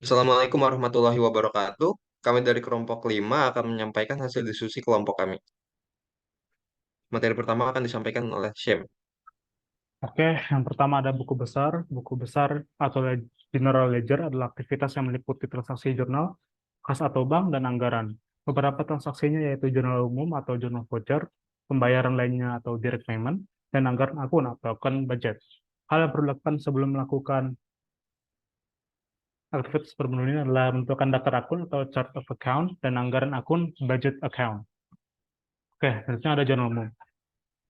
Assalamualaikum warahmatullahi wabarakatuh. Kami dari kelompok 5 akan menyampaikan hasil diskusi kelompok kami. Materi pertama akan disampaikan oleh Syem. Oke, yang pertama ada buku besar. Buku besar atau General Ledger adalah aktivitas yang meliputi transaksi jurnal, kas atau bank, dan anggaran. Beberapa transaksinya yaitu jurnal umum atau jurnal voucher, pembayaran lainnya atau direct payment, dan anggaran akun atau akun budget. Hal yang perlu dilakukan sebelum melakukan aktivitas bermenu ini adalah menentukan daftar akun atau chart of account dan anggaran akun budget account. Oke, selanjutnya ada jurnal umum.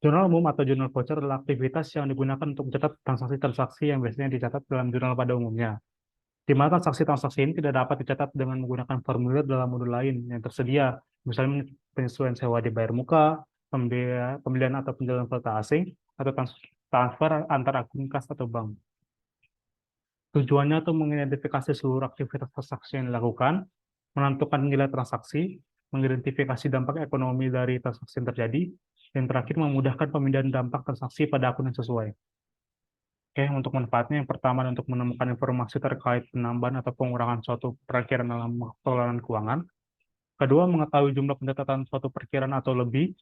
Jurnal umum atau jurnal voucher adalah aktivitas yang digunakan untuk mencatat transaksi-transaksi yang biasanya dicatat dalam jurnal pada umumnya. Di mana transaksi-transaksi ini tidak dapat dicatat dengan menggunakan formulir dalam modul lain yang tersedia, misalnya penyesuaian sewa dibayar muka, pembelian atau penjualan valuta asing, atau transfer antar akun kas atau bank. Tujuannya untuk mengidentifikasi seluruh aktivitas transaksi yang dilakukan, menentukan nilai transaksi, mengidentifikasi dampak ekonomi dari transaksi yang terjadi, dan terakhir memudahkan pemindahan dampak transaksi pada akun yang sesuai. Oke, untuk manfaatnya yang pertama untuk menemukan informasi terkait penambahan atau pengurangan suatu perkiraan dalam pengelolaan keuangan. Kedua, mengetahui jumlah pencatatan suatu perkiraan atau lebih.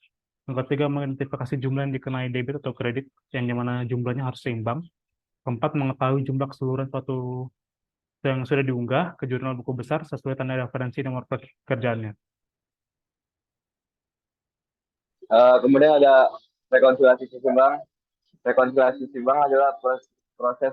Yang ketiga, mengidentifikasi jumlah yang dikenai debit atau kredit, yang dimana jumlahnya harus seimbang. Keempat, mengetahui jumlah keseluruhan suatu yang sudah diunggah ke jurnal buku besar sesuai tanda referensi nomor pekerjaannya. Kemudian ada rekonsiliasi seimbang. Rekonsiliasi seimbang adalah proses proses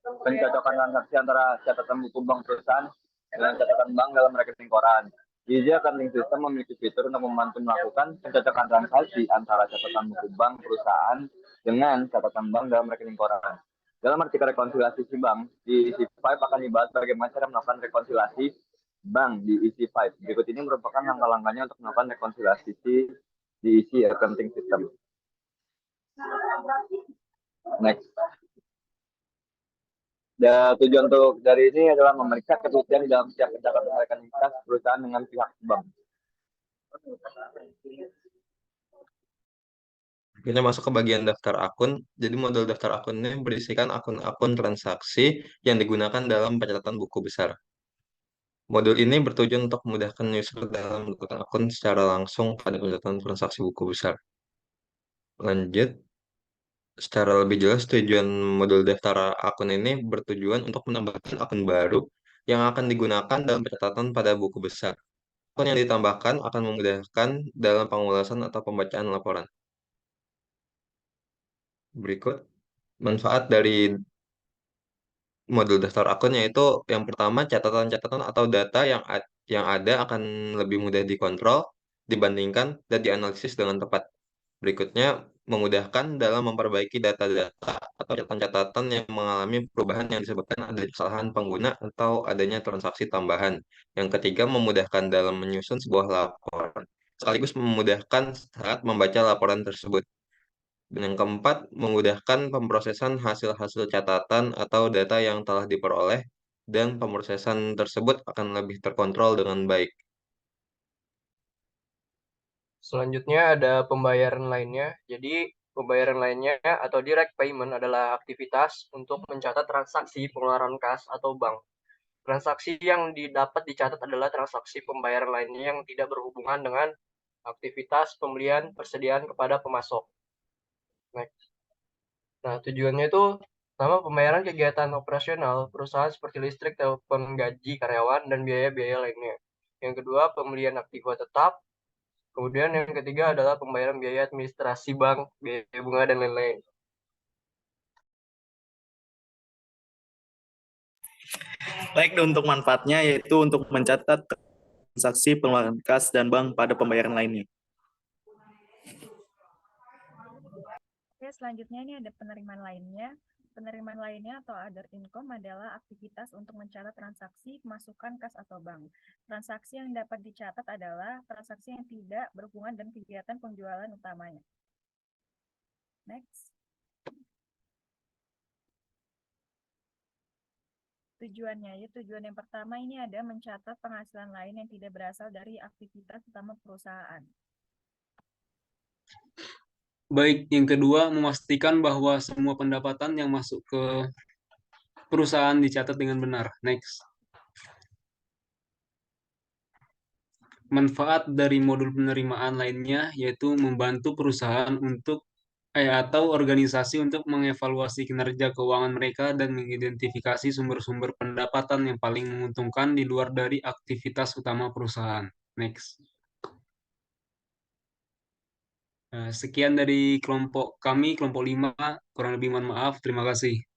pencocokan transaksi antara catatan buku bank perusahaan dengan catatan bank dalam rekening koran. Easy Accounting System memiliki fitur untuk membantu melakukan pencocokan transaksi antara catatan buku bank perusahaan dengan catatan bank dalam rekening koran. Dalam artikel rekonsiliasi bank, di EC5 akan dibahas bagaimana cara melakukan rekonsiliasi bank di EC5. Berikut ini merupakan langkah-langkahnya untuk melakukan rekonsiliasi di Easy Accounting System. Next. Tujuan untuk dari ini adalah memeriksa kesucian di dalam setiap pencatatan rekening kas perusahaan dengan pihak bank. Kita masuk ke bagian daftar akun. Jadi model daftar akun ini berisikan akun-akun transaksi yang digunakan dalam pencatatan buku besar. Modul ini bertujuan untuk memudahkan user dalam melakukan akun secara langsung pada pencatatan transaksi buku besar. Lanjut, secara lebih jelas tujuan modul daftar akun ini bertujuan untuk menambahkan akun baru yang akan digunakan dalam pencatatan pada buku besar. Akun yang ditambahkan akan memudahkan dalam pengulasan atau pembacaan laporan. Berikut manfaat dari modul daftar akun yaitu yang pertama catatan-catatan atau data yang ada akan lebih mudah dikontrol, dibandingkan dan dianalisis dengan tepat. Berikutnya memudahkan dalam memperbaiki data-data atau catatan-catatan yang mengalami perubahan yang disebabkan adanya kesalahan pengguna atau adanya transaksi tambahan. Yang ketiga memudahkan dalam menyusun sebuah laporan, sekaligus memudahkan saat membaca laporan tersebut. Dan yang keempat, memudahkan pemrosesan hasil-hasil catatan atau data yang telah diperoleh, dan pemrosesan tersebut akan lebih terkontrol dengan baik. Selanjutnya ada pembayaran lainnya. Jadi pembayaran lainnya atau direct payment adalah aktivitas untuk mencatat transaksi pengeluaran kas atau bank. Transaksi yang dapat dicatat adalah transaksi pembayaran lainnya yang tidak berhubungan dengan aktivitas pembelian persediaan kepada pemasok. Next. Nah, tujuannya itu sama pembayaran kegiatan operasional perusahaan seperti listrik, telepon, gaji karyawan, dan biaya-biaya lainnya. Yang kedua, pembelian aktiva tetap. Kemudian yang ketiga adalah pembayaran biaya administrasi bank, biaya bunga, dan lain-lain. Baik, untuk manfaatnya yaitu untuk mencatat transaksi pengeluaran kas dan bank pada pembayaran lainnya. Oke, selanjutnya ini ada penerimaan lainnya. Penerimaan lainnya atau other income adalah aktivitas untuk mencatat transaksi pemasukan kas atau bank. Transaksi yang dapat dicatat adalah transaksi yang tidak berhubungan dengan kegiatan penjualan utamanya. Next. Tujuannya, tujuan yang pertama ini ada mencatat penghasilan lain yang tidak berasal dari aktivitas utama perusahaan. Baik, yang kedua memastikan bahwa semua pendapatan yang masuk ke perusahaan dicatat dengan benar. Next. Manfaat dari modul penerimaan lainnya yaitu membantu perusahaan atau organisasi untuk mengevaluasi kinerja keuangan mereka dan mengidentifikasi sumber-sumber pendapatan yang paling menguntungkan di luar dari aktivitas utama perusahaan. Next. Sekian dari kelompok kami, kelompok 5. Kurang lebih mohon maaf. Terima kasih.